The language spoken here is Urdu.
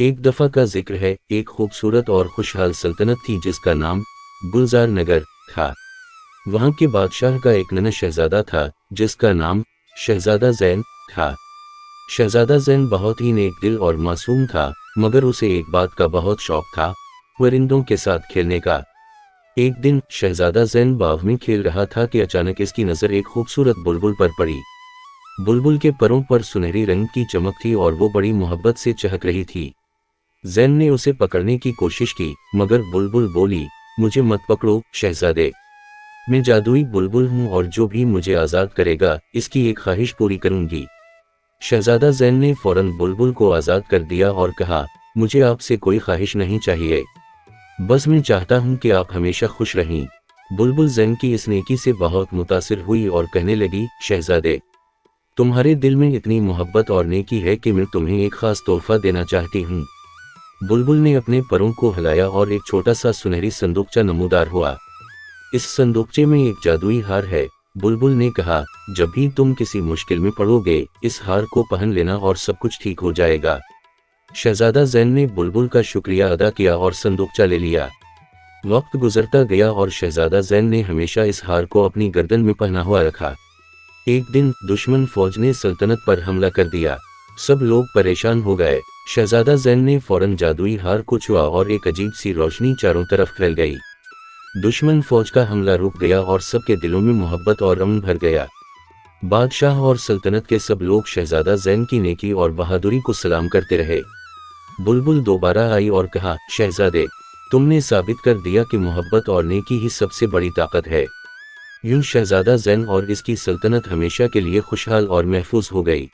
ایک دفعہ کا ذکر ہے، ایک خوبصورت اور خوشحال سلطنت تھی جس کا نام گلزار نگر تھا۔ وہاں کے بادشاہ کا ایک ننھا شہزادہ تھا جس کا نام شہزادہ زین تھا۔ شہزادہ زین بہت ہی نیک دل اور معصوم تھا، مگر اسے ایک بات کا بہت شوق تھا، پرندوں کے ساتھ کھیلنے کا۔ ایک دن شہزادہ زین باغ میں کھیل رہا تھا کہ اچانک اس کی نظر ایک خوبصورت بلبل پر پڑی۔ بلبل کے پروں پر سنہری رنگ کی چمک تھی اور وہ بڑی محبت سے چہک رہی تھی۔ زین نے اسے پکڑنے کی کوشش کی، مگر بلبل بولی، مجھے مت پکڑو شہزادے، میں جادوئی بلبل ہوں اور جو بھی مجھے آزاد کرے گا اس کی ایک خواہش پوری کروں گی۔ شہزادہ زین نے فوراً بلبل کو آزاد کر دیا اور کہا، مجھے آپ سے کوئی خواہش نہیں چاہیے، بس میں چاہتا ہوں کہ آپ ہمیشہ خوش رہیں۔ بلبل زین کی اس نیکی سے بہت متاثر ہوئی اور کہنے لگی، شہزادے، تمہارے دل میں اتنی محبت اور نیکی ہے کہ میں تمہیں ایک خاص تحفہ دینا چاہتی ہوں۔ بلبل نے اپنے پروں کو ہلایا اور ایک چھوٹا سا سنہری صندوقچہ نمودار ہوا۔ اس صندوقچے میں ایک جادوئی ہار ہے۔ بلبل نے کہا، جب بھی تم کسی مشکل میں پڑو گے اس ہار کو پہن لینا اور سب کچھ ٹھیک ہو جائے گا۔ شہزادہ زین نے بلبل کا شکریہ ادا کیا اور صندوقچہ لے لیا۔ وقت گزرتا گیا اور شہزادہ زین نے ہمیشہ اس ہار کو اپنی گردن میں پہنا ہوا رکھا۔ ایک دن دشمن فوج نے سلطنت پر حملہ کر دیا۔ سب لوگ پریشان ہو گئے۔ شہزادہ زین نے فوراً جادوئی ہار کو چھوا اور ایک عجیب سی روشنی چاروں طرف پھیل گئی۔ دشمن فوج کا حملہ رک گیا اور سب کے دلوں میں محبت اور امن بھر گیا۔ بادشاہ اور سلطنت کے سب لوگ شہزادہ زین کی نیکی اور بہادری کو سلام کرتے رہے۔ بلبل دوبارہ آئی اور کہا، شہزادے، تم نے ثابت کر دیا کہ محبت اور نیکی ہی سب سے بڑی طاقت ہے۔ یوں شہزادہ زین اور اس کی سلطنت ہمیشہ کے لیے خوشحال اور محفوظ ہو گئی۔